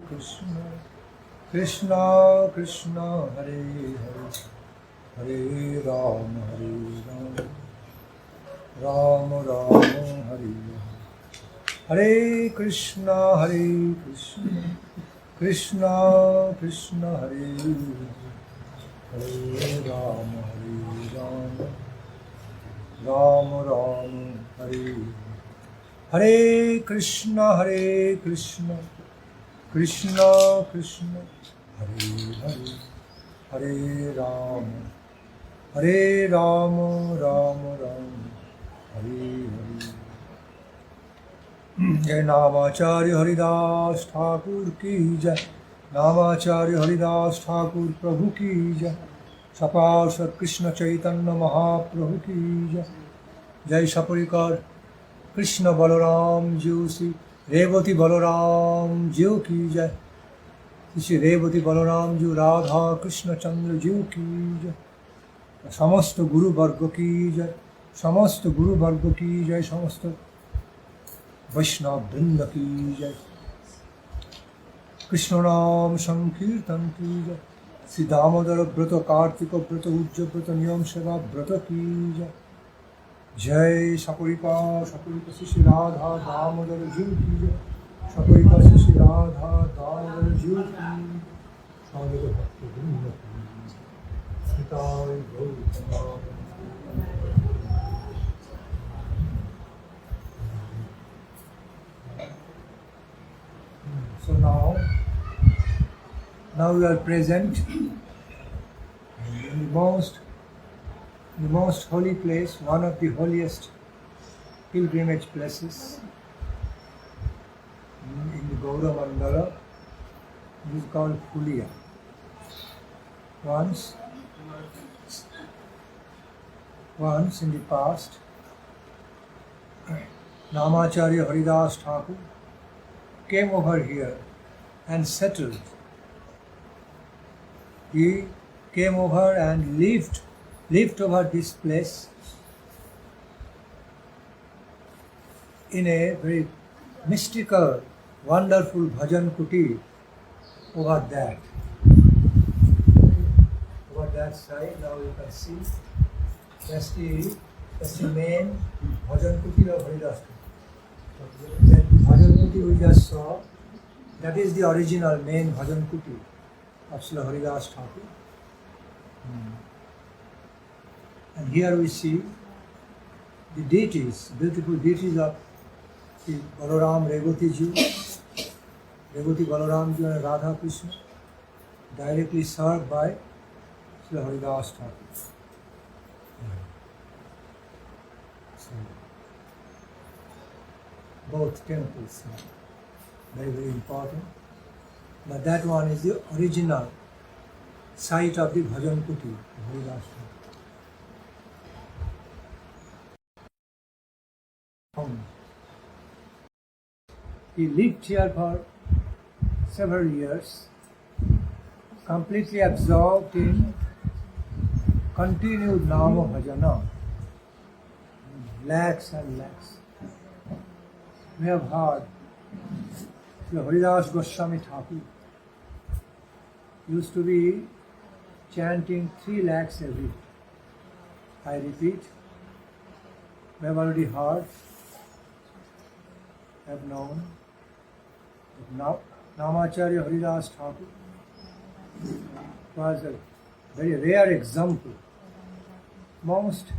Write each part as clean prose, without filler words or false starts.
Krishna, Krishna Krishna Hare Hare, Hare Ram, Ram Ram, Hare Hare. Hare Krishna, Krishna Krishna Hare Hare, Hare Ram, Ram Ram, Hare Hare. Krishna, Krishna Krishna Hare Hare, Hare Ram, Ram Ram, Hare Hare. जय नामाचार्य हरिदास ठाकुर की जय, नामाचार्य हरिदास ठाकुर प्रभु की जय, सपार्षद कृष्ण चैतन्य महाप्रभु की जय. जय सपरिकर कृष्ण बलराम जीव श्री रेवती बलराम जीव की जय, श्री रेवती बलराम जीव राधा कृष्ण चंद्र जीव की जय. समस्त गुरु वर्ग की जय, समस्त गुरु वर्ग की जय, समस्त वैष्णव वृंद की जय. कृष्ण नाम संकीर्तन की जय, श्री दामोदर व्रत कार्तिक व्रत उज्ज व्रत नियम सेवा व्रत की जय. जय सपरिका श्री राधा दामोदर जीव की जय, सपरिका श्री राधा दामोदर जीव की स्वामी भक्ति वृंद की सीताय Gautam. So now we are present in the most holy place, one of the holiest pilgrimage places in the Godrum Mandala. It is called Pulia. Once in the past, Namacharya Haridas Thakur came over here and settled. He came over and lived over this place in a very mystical, wonderful Bhajan Kutir over that. Over that side, now you can see, that's the main Bhajan Kutir of Haridas Thakur. That Bhajan Kutir we just saw, that is the original main Bhajan Kutir of Srila Haridas Thakur. And here we see the deities, beautiful deities of the Balaram Revati Ji, Revati Balaram Ji and Radha Krishna, directly served by Srila Haridas Thakur. So, both temples are very, very important. But that one is the original site of the Bhajan Kutir of Haridas Thakur. He lived here for several years, completely absorbed in continued Nama Bhajana, lakhs and lakhs. We have heard Srila Haridas Goswami Thakur used to be chanting 3 lakhs every day. I repeat, we have already heard, have known, that now Namacharya Haridas Thakur was a very rare example, most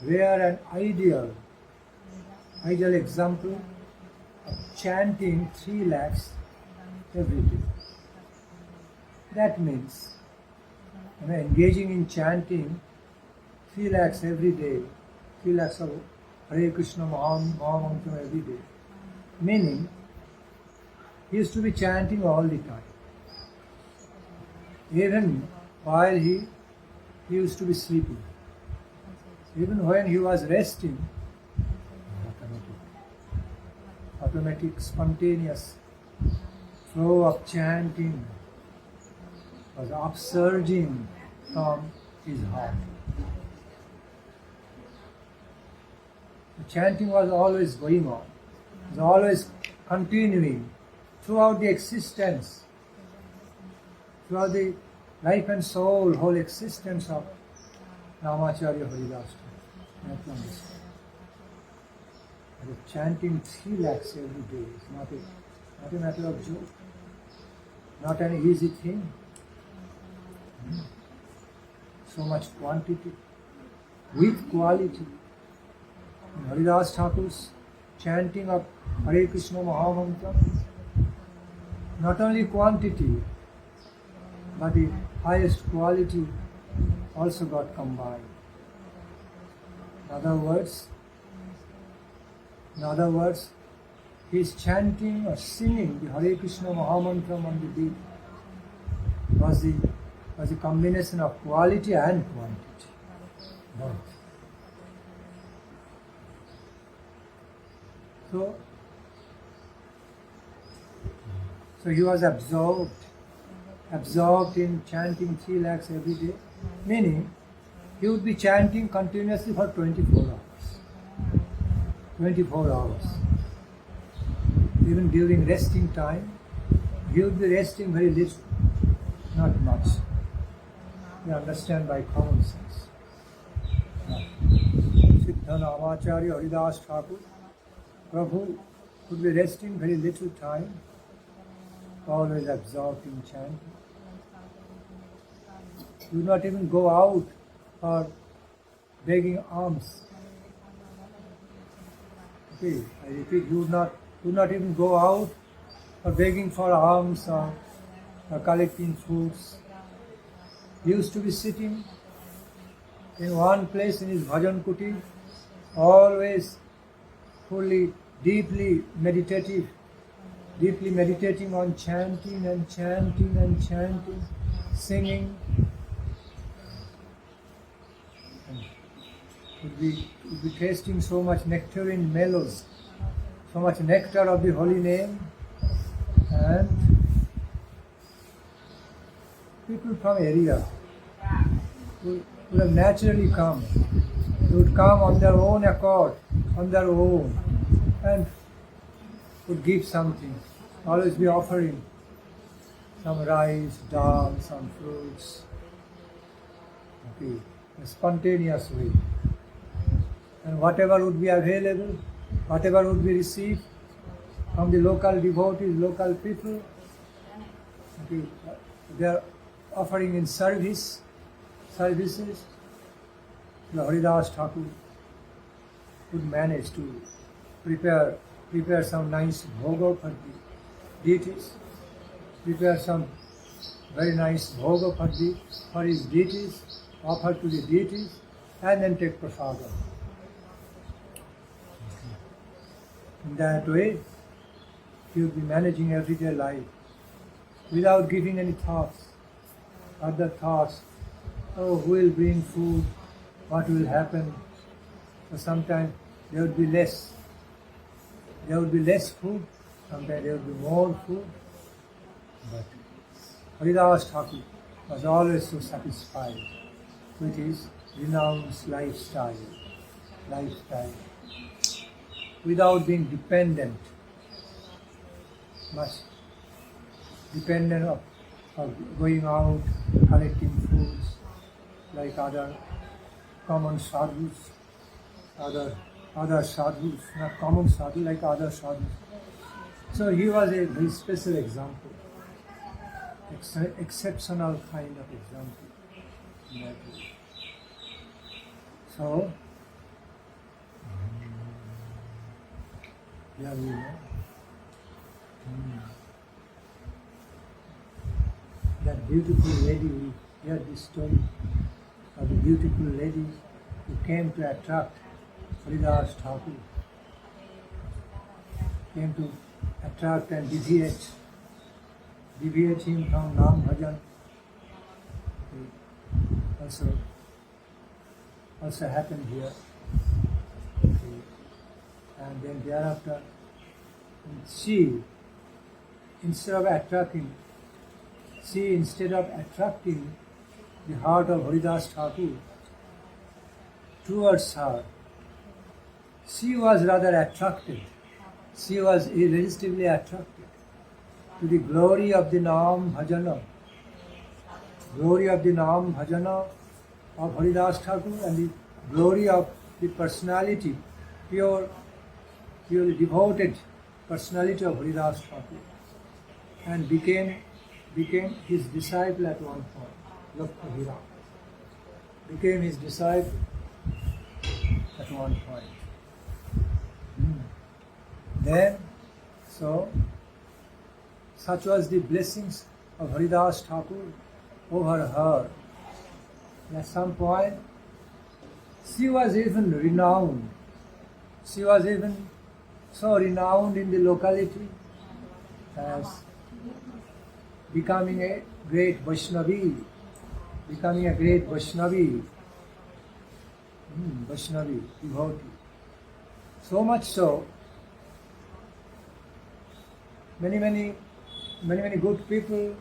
rare and ideal example of chanting 3 lakhs every day. That means, engaging in chanting 3 lakhs every day, 3 lakhs of Hare Krishna Mahamantra every day, meaning he used to be chanting all the time. Even while he used to be sleeping. Even when he was resting, automatic, spontaneous flow of chanting was upsurging from his heart. The chanting was always going on, was always continuing throughout the existence throughout the life and soul, whole existence of Namacharya Haridas Thakur. You have to understand. And chanting 3 lakhs every day is not a matter of joke, not an easy thing. So much quantity with quality. In Haridas Thakur's chanting of Hare Krishna Mahamantra, not only quantity, but the highest quality also got combined. In other words, he is chanting or singing the Hare Krishna Mahamantra on the beat was a combination of quality and quantity, both. So he was absorbed in chanting 3 lakhs every day, meaning he would be chanting continuously for 24 hours. 24 hours. Even during resting time, he would be resting very little, not much. You understand by common sense. Siddha Namacharya Haridas Thakur, Prabhu would be resting very little time, always absorbed in chanting. He would not even go out for begging alms. Okay, I repeat, he would not even go out for begging for alms or collecting fruits. He used to be sitting in one place in his Bhajan Kutir, always fully, deeply meditating on chanting and chanting and chanting, singing. And would be tasting so much nectarine mellows, so much nectar of the holy name, and people from area would have naturally come. They would come on their own accord, on their own, and would give something, always be offering some rice, dal, some fruits, okay, in a spontaneous way. And whatever would be available, whatever would be received from the local devotees, local people, okay, they are offering in services. The Haridas Thakur would manage to prepare some nice bhoga for the deities, prepare some very nice bhoga for his deities, offer to the deities, and then take prasadam. In that way, he would be managing everyday life without giving any thoughts, other thoughts. Oh, who will bring food? What will happen? So sometimes there would be less. There would be less food. Sometimes there would be more food. But Haridas Thakur was always so satisfied with his renounced lifestyle, without being dependent, much dependent of going out, collecting foods, like other common sadhus, other sadhus, not common sadhus, like other sadhus. So he was a very special example, exceptional kind of example in that way. So, yeah, we know. That beautiful lady, we heard this story of the beautiful lady who came to attract Haridas Thakur, came to attract and deviate him from Nam Bhajan. Also happened here. And then thereafter, she, instead of attracting the heart of Haridas Thakur towards her, she was rather attracted. She was irresistibly attracted to the glory of the Nam Bhajana, glory of the Nam Bhajana of Haridas Thakur and the glory of the personality, purely devoted personality of Haridas Thakur, and became his disciple at one point. Lakshmana became his disciple at one point. Then, such was the blessings of Haridas Thakur over her. At some point, she was even renowned. She was even so renowned in the locality as becoming a great Vaishnavi, Vaishnavi devotee. So much so, many good people,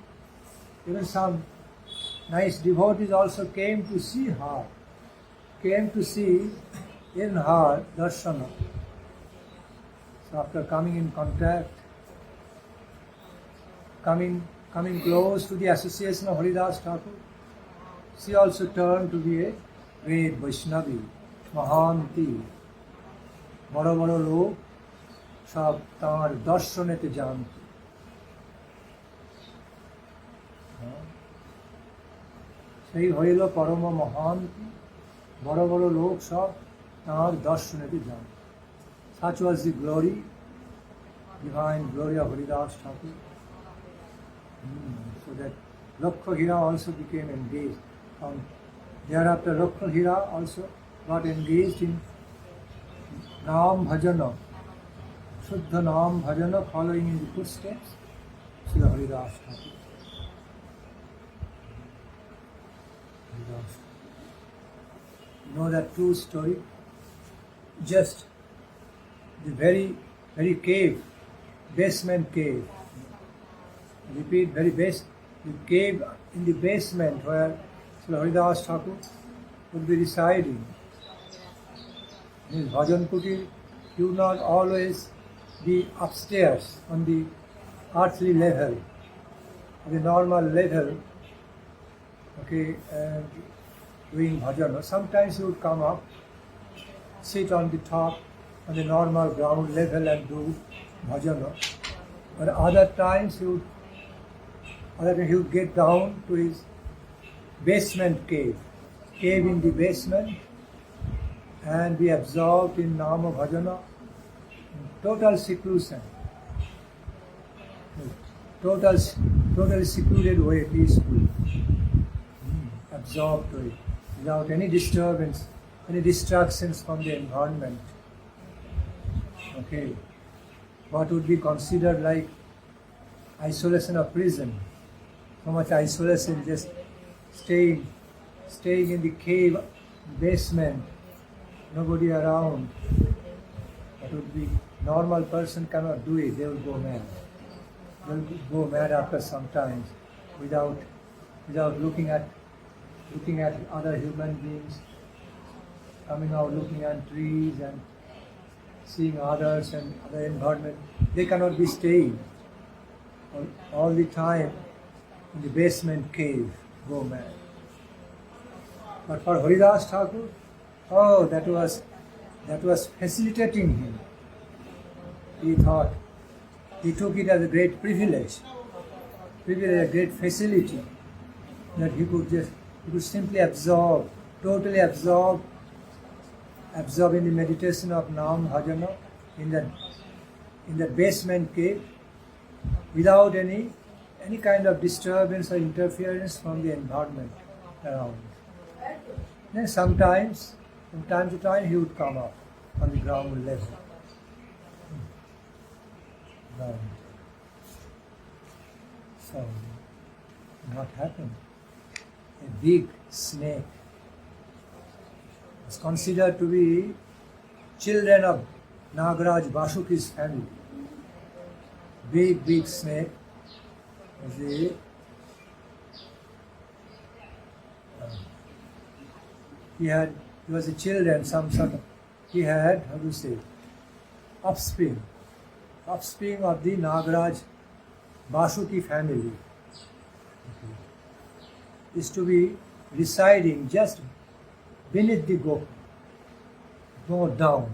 even some nice devotees also came to see her, came to see in her darshana. So after coming in contact, coming close to the association of Haridas Thakur, she also turned to be a great Vaishnavi, Mahanti. বড় বড় লোক সব তাঁর দর্শনেতে জানত। সেই হইল পরম মহান্তি, বড় বড় লোক সব তাঁর দর্শনেতে জানত। Such was the glory, divine glory of Haridas Thakur. So that Lakshmana also became engaged. Thereafter Lakshmana also got engaged in Nam Bhajana, Shuddha Nam Bhajana, following in the footsteps of Haridas Thakur. You know that true story? Just the very cave, basement cave. Repeat, very base, the cave in the basement where Srila Haridas Thakur would be residing. His Bhajan Kutir, he would not always be upstairs on the earthly level, the normal level, doing bhajana. Sometimes he would come up, sit on the top, on the normal ground level and do bhajana. But other times he would get down to his basement cave in the basement, and be absorbed in Nama Bhajana, in total seclusion, totally secluded way, peaceful, absorbed way, without any disturbance, any distractions from the environment. Okay, what would be considered like isolation of prison, so much isolation, just staying in the cave, basement, nobody around. That would be, normal person cannot do it, they will go mad. They will go mad after some time without looking at other human beings, coming out looking at trees and seeing others and other environment. They cannot be staying all the time in the basement cave, go mad. But for Haridas Thakur, that was facilitating him. He took it as a great privilege, a great facility, that he could simply totally absorb in the meditation of Nam Bhajana in the basement cave, without any kind of disturbance or interference from the environment around. Then sometimes, from time to time, he would come up on the ground level. So, what happened? A big snake was considered to be children of Nagaraj Vasuki's family. Big snake. He was a children, he had, offspring of the Nagaraj Vasuki family. is to be residing just beneath the go down.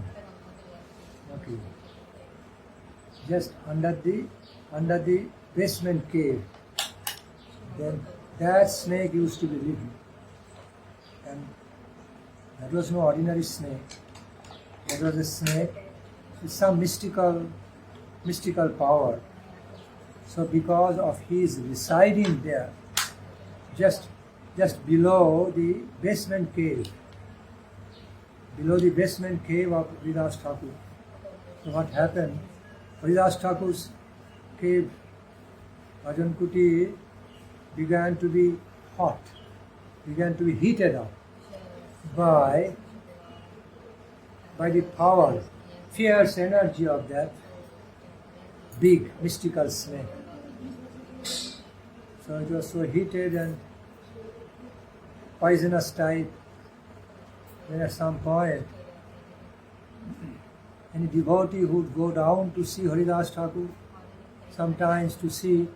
Okay. Just under the basement cave. Then that snake used to be living. And that was no ordinary snake. That was a snake with some mystical power. So because of his residing there, just below the basement cave of Haridas Thakur. So what happened? Haridas Thakur's cave, Bhajan Kutir, began to be hot, began to be heated up by the power, fierce energy of that big mystical snake. So it was so heated and poisonous type. Then at some point, any devotee who would go down to see Haridas Thakur, sometimes to see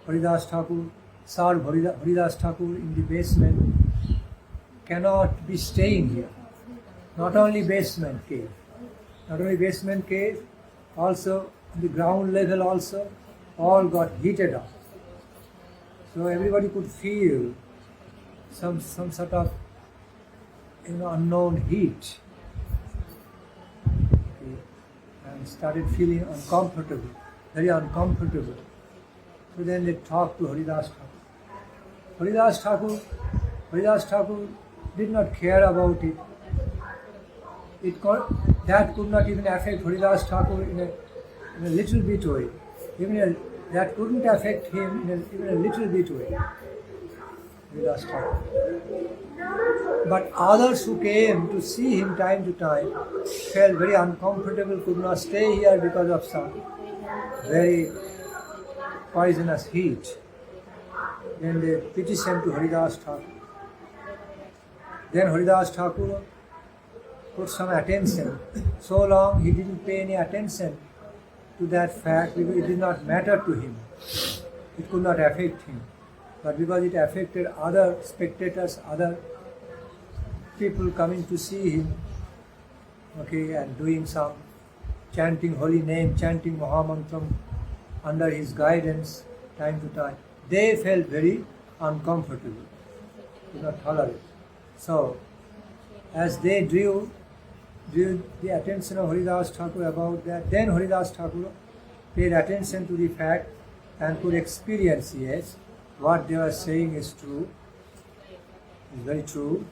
Haridas Thakur, serve Haridas Thakur in the basement, cannot be staying here. Not only basement cave, also the ground level also, all got heated up. So everybody could feel some sort of unknown heat. Okay. And started feeling uncomfortable, very uncomfortable. So then they talked to Haridas Thakur. Haridas Thakur did not care about it. That could not even affect Haridas Thakur in a little bit way. That couldn't affect him in a little bit way. Haridas Thakur. But others who came to see him time to time felt very uncomfortable, could not stay here because of some very poisonous heat. Then they petitioned to Haridas Thakur. Then Haridas Thakur put some attention. So long he didn't pay any attention to that fact because it did not matter to him. It could not affect him. But because it affected other spectators, other people coming to see him, okay, and doing some chanting holy name, chanting Mahamantram under his guidance time to time, they felt very uncomfortable, could not tolerate. So, as they drew the attention of Haridas Thakur about that, then Haridas Thakur paid attention to the fact and could experience, yes, what they were saying is true, is very true.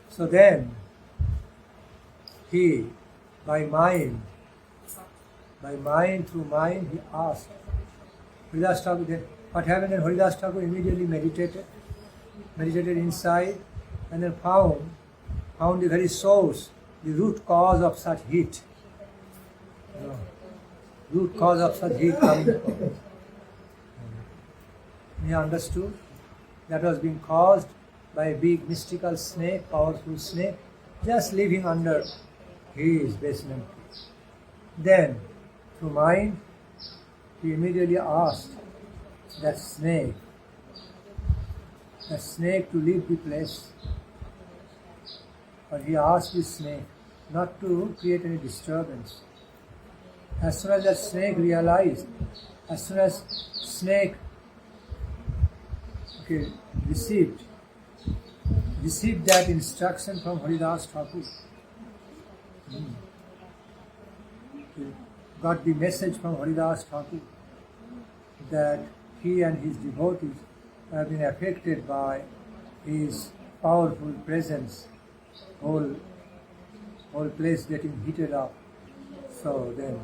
So then, he, through mind, he asked Haridas Thakur. Then what happened? Then Haridas Thakur immediately meditated inside, and then found the very source, the root cause of such heat. Root cause of such heat coming from. He understood that was being caused by a big mystical snake, powerful snake, just living under his basement. Then, through mind, he immediately asked that snake to leave the place. But he asked the snake not to create any disturbance. As soon as that snake realized, as soon as snake received that instruction from Haridas Thakur, got the message from Haridas Thakur that he and his devotees have been affected by his powerful presence, whole place getting heated up. So then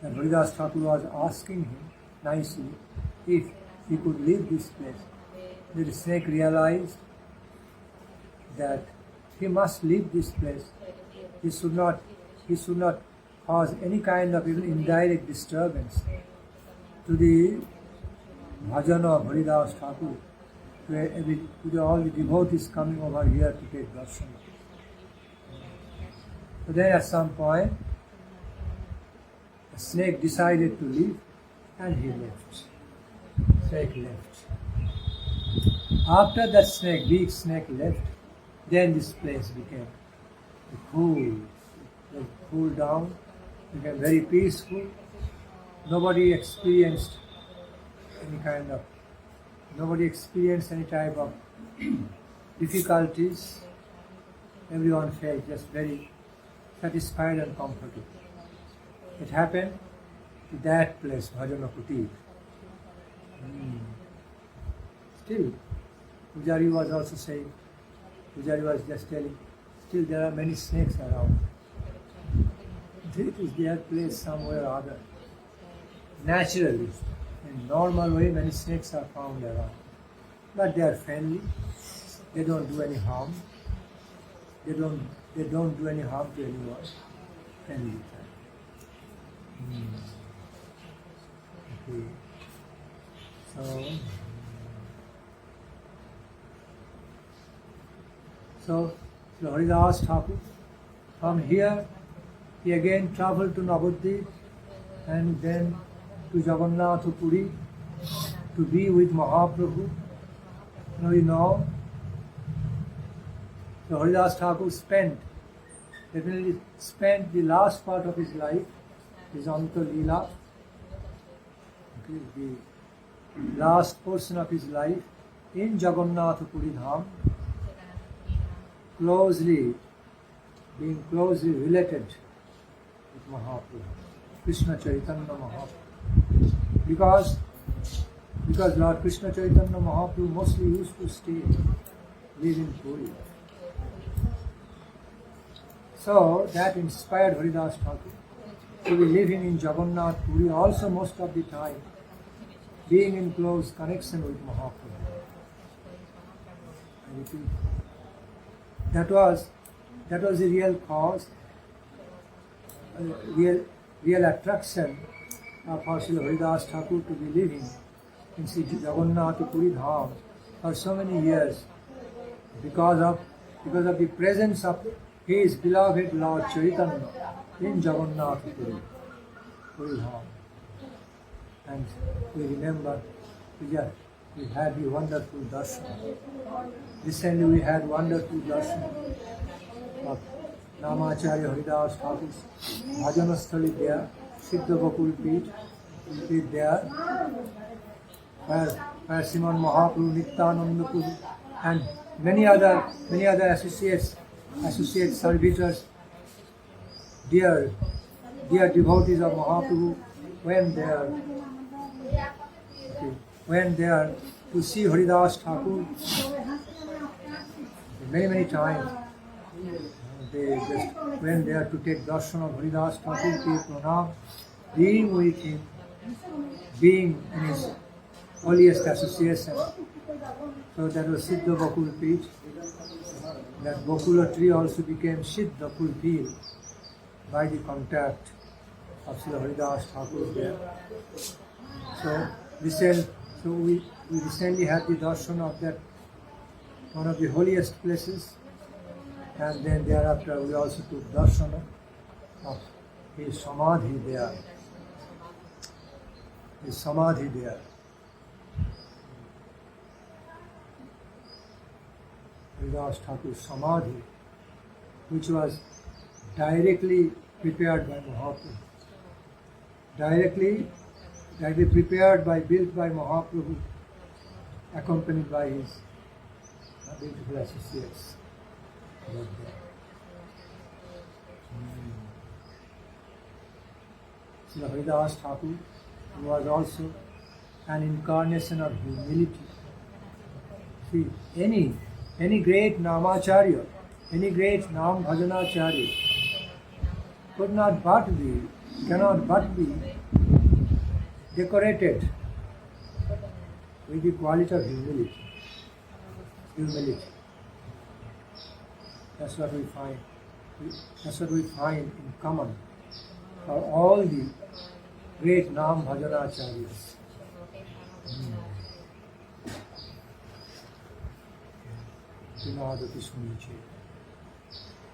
Haridas Thakur was asking him nicely if he could leave this place. The snake realized that he must leave this place. He should not cause any kind of even indirect disturbance to the bhajan of Haridas Thakur, to all the devotees coming over here to take darshan. So then at some point, the snake decided to leave and he left. snake left. After that snake, big snake left, then this place became cool. It cooled down, became very peaceful. Nobody experienced any type of difficulties. Everyone felt just very satisfied and comfortable. It happened to that place, Bhajan Kutir. Still, Pujari was also saying, Pujari was just telling, still there are many snakes around. It is their place somewhere or other. Naturally, in normal way, many snakes are found around. But they are friendly. They don't do any harm. They don't do any harm to anyone. Friendly. Okay. So Haridas Thakur, from here he again travelled to Nabadwip and then to Jagannath Puri to be with Mahaprabhu. Now you know, so Haridas Thakur definitely spent the last part of his life, his Anta Leela, the last portion of his life in Jagannath Puri Dham, being closely related with Mahaprabhu, Krishna Chaitanya Mahaprabhu. Because Lord Krishna Chaitanya Mahaprabhu mostly used to live in Puri. So that inspired Haridas Thakur to be living in Jagannath Puri also most of the time, being in close connection with Mahaprabhu. I repeat, that was the real cause, real attraction of Srila Haridas Thakur to be living in Sri Jagannath Puri Dham for so many years, because of the presence of his beloved Lord Chaitanya in Jagannath Puri Dham. And we remember we had the wonderful darshan. Recently we had wonderful darshan of Namacharya Haridas Thakur's Bhajanasthali there, Siddha Bakul Peeth there, where Sriman Mahaprabhu, Nityananda and many other associate servitors, dear devotees of Mahaprabhu went there to see Haridas Thakur many times. They just went there to take darshan of Haridas Thakur, pay pranam, being with him, being in his holiest association. So that was Siddha Bakul Peeth. That Bakula tree also became Siddha Kulpil by the contact of Srila Haridas Thakur there. So we recently had the darshan of that, one of the holiest places, and then thereafter we also took darshan of his samadhi there. Haridas Thakur's samadhi, which was directly prepared by Mahaprabhu. Directly prepared built by Mahaprabhu, accompanied by his beautiful associates. Srila Haridas Thakur was also an incarnation of humility. See, any great Namacharya, any great Nam Bhajanacharya cannot but be decorated with the quality of humility. That's what we find in common for all the great Nam Bhajanacharyas.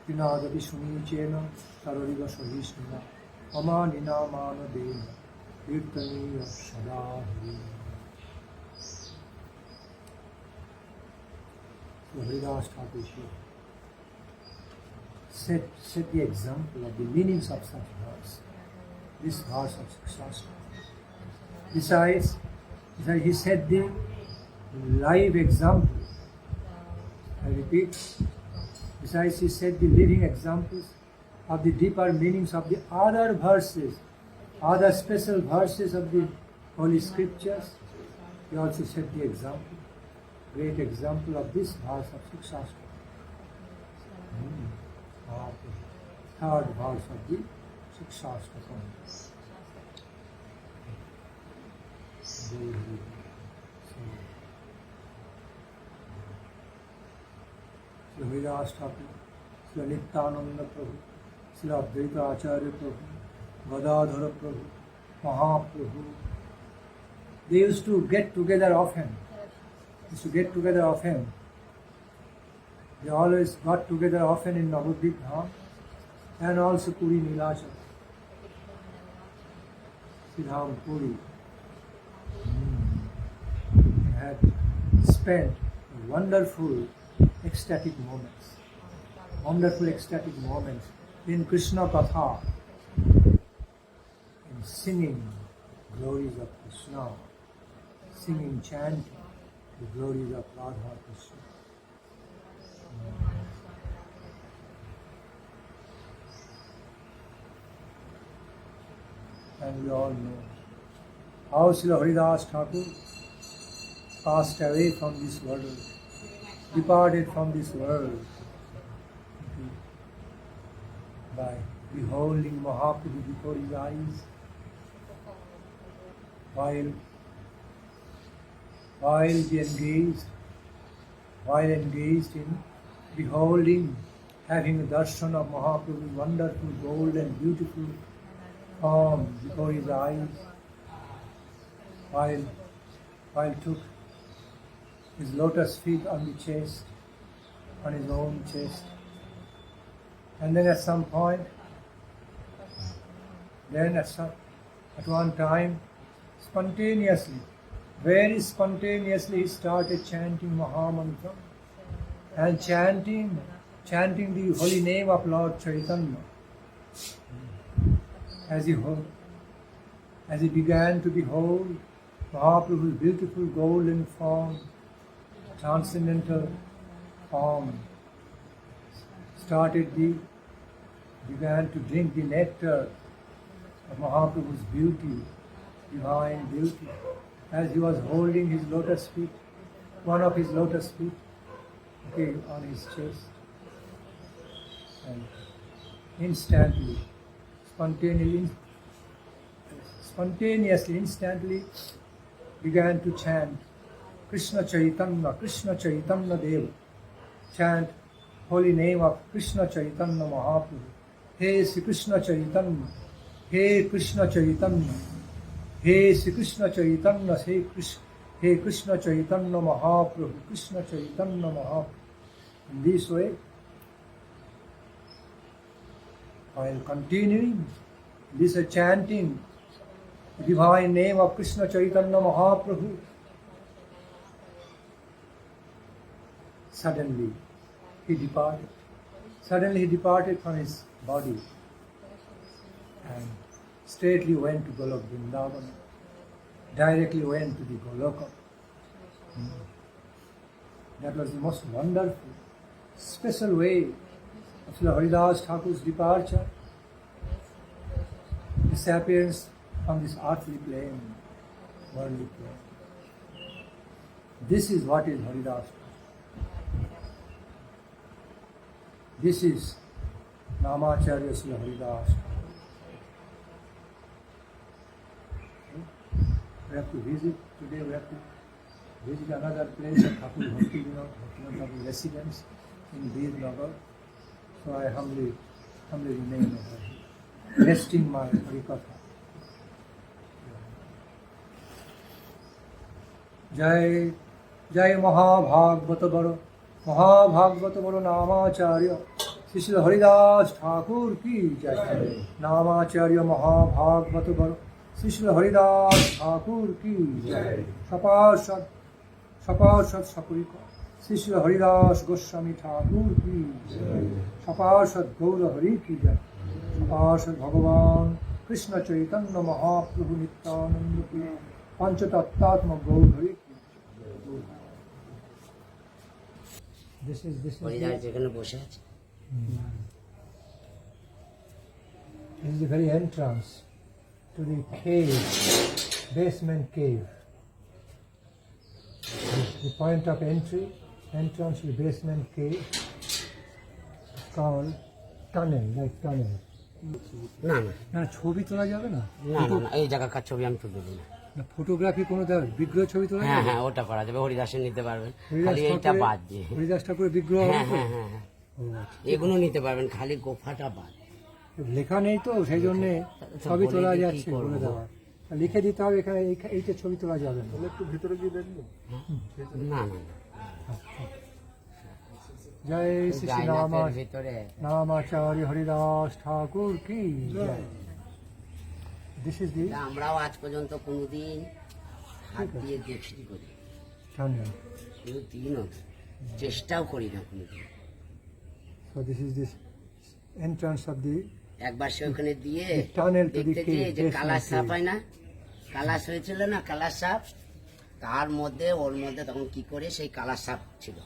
Pinadati Sunichena Tarariva Sahishnina Amanina Manadena Kirtaniya Sadahri. So Haridas Thakur set the example of the meanings of such verse. This verse of success. Besides, he set the live example. I repeat. Besides, he set the living examples of the deeper meanings of the other verses, other special verses of the Holy Scriptures. He also set the example, great example of this verse of success. Third verse of the Shikshastakam. Srila Haridas Thakur, Srila Nityananda Prabhu, Srila Advaita Acharya Prabhu, Gadadhara Prabhu, Mahaprabhu. They used to get together often. They always got together often in Nabadwip and also Puri Nilachal. Siddham Puri had spent wonderful ecstatic moments in Krishna Katha, in singing glories of Krishna, singing, chanting the glories of Radha Krishna. And we all know how Srila Haridas Thakur passed away from this world, departed from this world by beholding Mahaprabhu before his eyes, while engaged in beholding, having a darshan of Mahaprabhu's wonderful, gold and beautiful form before his eyes, while took his lotus feet on the chest, on his own chest, and then at some point, at one time, very spontaneously, he started chanting Mahamantra and chanting the holy name of Lord Chaitanya. As he began to behold Mahaprabhu's beautiful golden form, transcendental form, began to drink the nectar of Mahaprabhu's beauty, divine beauty, as he was holding his lotus feet, one of his lotus feet, on his chest, and instantly, instantly began to chant Krishna Chaitanya Deva, chant holy name of Krishna Chaitanya Mahaprabhu. Hey Sri Krishna Chaitanya, Hey Krishna Chaitanya, Hey Sri Krishna Chaitanya, Hey Krishna Chaitanya Mahaprabhu, Krishna Chaitanya Mahaprabhu. In this way, while continuing this chanting the divine name of Krishna Chaitanya Mahaprabhu, suddenly he departed. Suddenly he departed from his body and straightly went to Golok Vrindavan, directly went to the Goloka. That was the most wonderful, special way of Srila Haridas Thakur's departure, disappearance from this earthly plane, worldly plane. This is what is Haridas Thakur. This is Namacharya Srila Haridas Thakur. We have to visit, today we have to visit another place of Thakur Bhakti Nandan residence in Veernagar. So I humbly remain over here, resting my Harikatha. Jai Mahabhagavata Baro Namacharya Srila Haridas Thakur ki Jai. Namacharya Mahabhagavata Baro Srila Haridas Thakur ki Jai. Sapashat Sapurika Srila Haridas Goswami Thakur ki jai. Sapasad Gaura Hari ki jai. Sapasad Bhagavan Krishna Chaitanya Mahaprabhu Nityananda ki Panchatattatma Gaur Hari ki jai. This is যেখানে বসে আছে This is the very entrance to the cave, basement cave. The point of entry, entrance to the basement cave, is called tunnel, like tunnel. না না না ছবি তোলা যাবে না না না না, এই জায়গাকার ছবি আমি তুলতে দিই না। না ফটোগ্রাফি কোনো বিগ্রহ ছবি তোলা হ্যাঁ যাবে হ্যাঁ ওটা করা যাবে, হরিদাসের নিতে পারবেন, হরিদাস খালি এইটা ঠাকুরের- বাদ দিয়ে। হরিদাস ঠাকুরের বিগ্রহ হ্যাঁ হবে তো? হ্যাঁ হ্যাঁ হ্যাঁ, ও আচ্ছা। এগুলো নিতে পারবেন, খালি গোফাটা বাদ। লেখা নেই তো সেই জন্য ছবি বলে তোলা দিয়ে কি যাচ্ছে করবো? বলে দেওয়া লিখে দিতে হবে এখানে এইটা ছবি তোলা যাবে না একটু ভিতরে গিয়ে দেখবো। না না না, জয় শ্রী শ্রী জায়নাতের ভিতরে নামাচার্য হরিদাস ঠাকুর কি জয় দিস ইজ দি আমরাও আজ পর্যন্ত কোনোদিন হাত দিয়ে দেখি করি, টানেল কোনোদিনও চেষ্টাও করি না কোনোদিন। So this is this entrance of the একবার সে ওখানে দিয়ে টানেল টু দি দেখতে যে কালার সাপ হয় না, কালার হয়েছিল না কালার সাপ, তার মধ্যে ওর মধ্যে তখন কি করে সেই কালার সাপ ছিল।